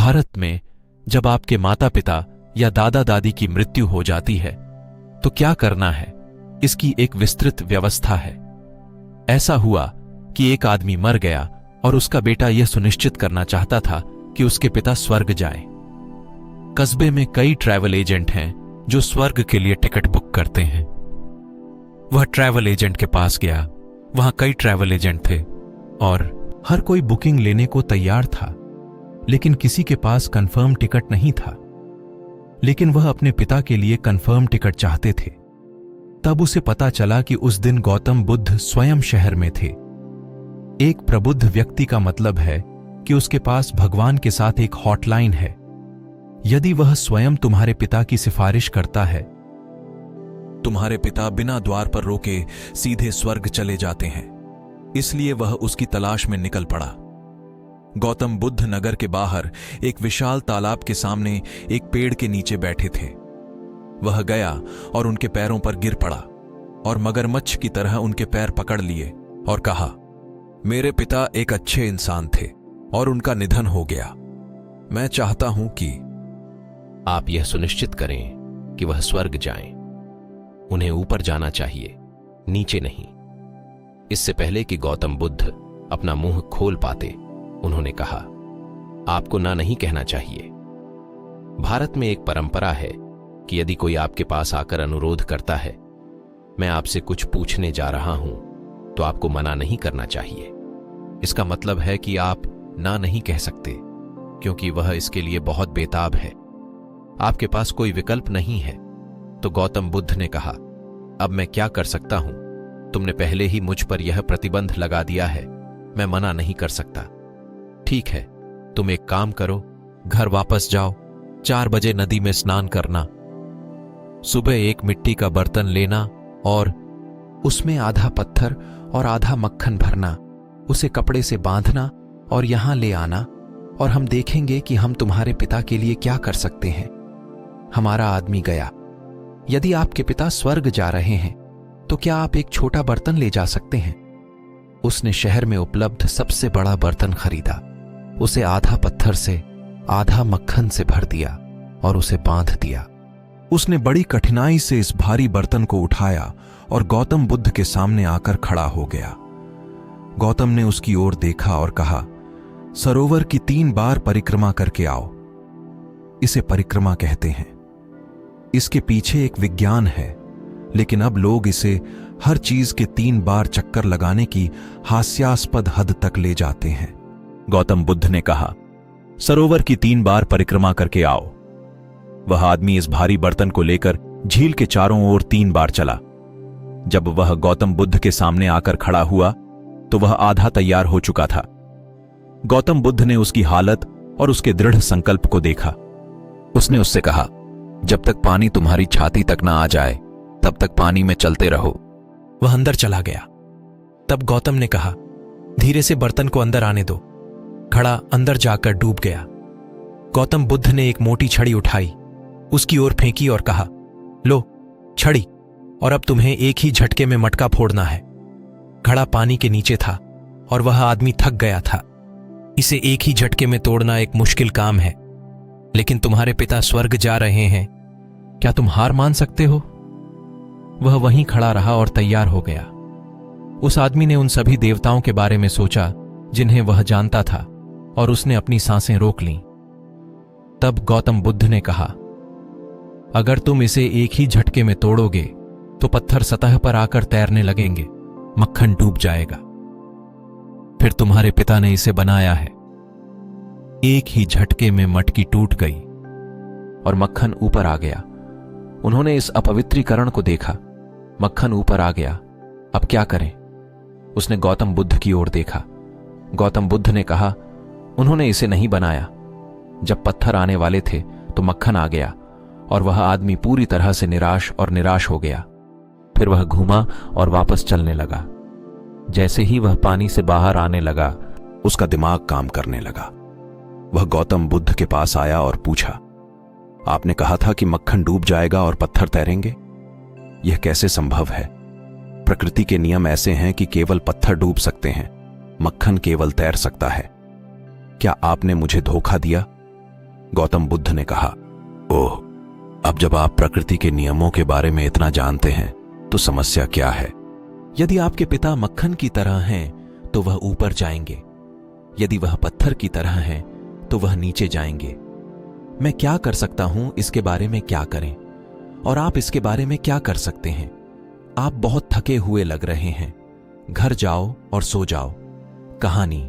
भारत में जब आपके माता पिता या दादा दादी की मृत्यु हो जाती है तो क्या करना है, इसकी एक विस्तृत व्यवस्था है। ऐसा हुआ कि एक आदमी मर गया और उसका बेटा यह सुनिश्चित करना चाहता था कि उसके पिता स्वर्ग जाएं। कस्बे में कई ट्रैवल एजेंट हैं जो स्वर्ग के लिए टिकट बुक करते हैं। वह ट्रैवल एजेंट के पास गया। वहां कई ट्रैवल एजेंट थे और हर कोई बुकिंग लेने को तैयार था, लेकिन किसी के पास कंफर्म टिकट नहीं था। लेकिन वह अपने पिता के लिए कंफर्म टिकट चाहते थे। तब उसे पता चला कि उस दिन गौतम बुद्ध स्वयं शहर में थे। एक प्रबुद्ध व्यक्ति का मतलब है कि उसके पास भगवान के साथ एक हॉटलाइन है। यदि वह स्वयं तुम्हारे पिता की सिफारिश करता है, तुम्हारे पिता बिना द्वार पर रोके सीधे स्वर्ग चले जाते हैं। इसलिए वह उसकी तलाश में निकल पड़ा। गौतम बुद्ध नगर के बाहर एक विशाल तालाब के सामने एक पेड़ के नीचे बैठे थे। वह गया और उनके पैरों पर गिर पड़ा और मगरमच्छ की तरह उनके पैर पकड़ लिए और कहा, मेरे पिता एक अच्छे इंसान थे और उनका निधन हो गया। मैं चाहता हूं कि आप यह सुनिश्चित करें कि वह स्वर्ग जाएं। उन्हें ऊपर जाना चाहिए, नीचे नहीं। इससे पहले कि गौतम बुद्ध अपना मुंह खोल पाते, उन्होंने कहा, आपको ना नहीं कहना चाहिए। भारत में एक परंपरा है कि यदि कोई आपके पास आकर अनुरोध करता है, मैं आपसे कुछ पूछने जा रहा हूं, तो आपको मना नहीं करना चाहिए। इसका मतलब है कि आप ना नहीं कह सकते, क्योंकि वह इसके लिए बहुत बेताब है। आपके पास कोई विकल्प नहीं है। तो गौतम बुद्ध ने कहा, अब मैं क्या कर सकता हूं? तुमने पहले ही मुझ पर यह प्रतिबंध लगा दिया है, मैं मना नहीं कर सकता। ठीक है, तुम एक काम करो, घर वापस जाओ, 4 बजे नदी में स्नान करना। सुबह एक मिट्टी का बर्तन लेना और उसमें आधा पत्थर और आधा मक्खन भरना, उसे कपड़े से बांधना और यहां ले आना, और हम देखेंगे कि हम तुम्हारे पिता के लिए क्या कर सकते हैं। हमारा आदमी गया। यदि आपके पिता स्वर्ग जा रहे हैं तो क्या आप एक छोटा बर्तन ले जा सकते हैं? उसने शहर में उपलब्ध सबसे बड़ा बर्तन खरीदा, उसे आधा पत्थर से आधा मक्खन से भर दिया और उसे बांध दिया। उसने बड़ी कठिनाई से इस भारी बर्तन को उठाया और गौतम बुद्ध के सामने आकर खड़ा हो गया। गौतम ने उसकी ओर देखा और कहा, सरोवर की 3 बार परिक्रमा करके आओ। इसे परिक्रमा कहते हैं। इसके पीछे एक विज्ञान है, लेकिन अब लोग इसे हर चीज के 3 बार चक्कर लगाने की हास्यास्पद हद तक ले जाते हैं। गौतम बुद्ध ने कहा, सरोवर की 3 बार परिक्रमा करके आओ। वह आदमी इस भारी बर्तन को लेकर झील के चारों ओर 3 बार चला। जब वह गौतम बुद्ध के सामने आकर खड़ा हुआ तो वह आधा तैयार हो चुका था। गौतम बुद्ध ने उसकी हालत और उसके दृढ़ संकल्प को देखा। उसने उससे कहा, जब तक पानी तुम्हारी छाती तक ना आ जाए तब तक पानी में चलते रहो। वह अंदर चला गया। तब गौतम ने कहा, धीरे से बर्तन को अंदर आने दो। घड़ा अंदर जाकर डूब गया। गौतम बुद्ध ने एक मोटी छड़ी उठाई, उसकी ओर फेंकी और कहा, लो छड़ी, और अब तुम्हें एक ही झटके में मटका फोड़ना है। घड़ा पानी के नीचे था और वह आदमी थक गया था। इसे एक ही झटके में तोड़ना एक मुश्किल काम है, लेकिन तुम्हारे पिता स्वर्ग जा रहे हैं, क्या तुम हार मान सकते हो? वह वहीं खड़ा रहा और तैयार हो गया। उस आदमी ने उन सभी देवताओं के बारे में सोचा जिन्हें वह जानता था, और उसने अपनी सांसें रोक लीं। तब गौतम बुद्ध ने कहा, अगर तुम इसे एक ही झटके में तोड़ोगे तो पत्थर सतह पर आकर तैरने लगेंगे, मक्खन डूब जाएगा। फिर तुम्हारे पिता ने इसे बनाया है। एक ही झटके में मटकी टूट गई और मक्खन ऊपर आ गया। उन्होंने इस अपवित्रीकरण को देखा। मक्खन ऊपर आ गया, अब क्या करें? उसने गौतम बुद्ध की ओर देखा। गौतम बुद्ध ने कहा, उन्होंने इसे नहीं बनाया। जब पत्थर आने वाले थे तो मक्खन आ गया और वह आदमी पूरी तरह से निराश हो गया। फिर वह घूमा और वापस चलने लगा। जैसे ही वह पानी से बाहर आने लगा, उसका दिमाग काम करने लगा। वह गौतम बुद्ध के पास आया और पूछा, आपने कहा था कि मक्खन डूब जाएगा और पत्थर तैरेंगे, यह कैसे संभव है? प्रकृति के नियम ऐसे हैं कि केवल पत्थर डूब सकते हैं, मक्खन केवल तैर सकता है। क्या आपने मुझे धोखा दिया? गौतम बुद्ध ने कहा, ओह, अब जब आप प्रकृति के नियमों के बारे में इतना जानते हैं तो समस्या क्या है? यदि आपके पिता मक्खन की तरह हैं तो वह ऊपर जाएंगे, यदि वह पत्थर की तरह हैं तो वह नीचे जाएंगे। मैं क्या कर सकता हूं, इसके बारे में क्या करें, और आप इसके बारे में क्या कर सकते हैं? आप बहुत थके हुए लग रहे हैं। घर जाओ और सो जाओ। कहानी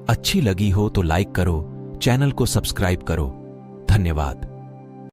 अच्छी लगी हो तो लाइक करो, चैनल को सब्सक्राइब करो। धन्यवाद।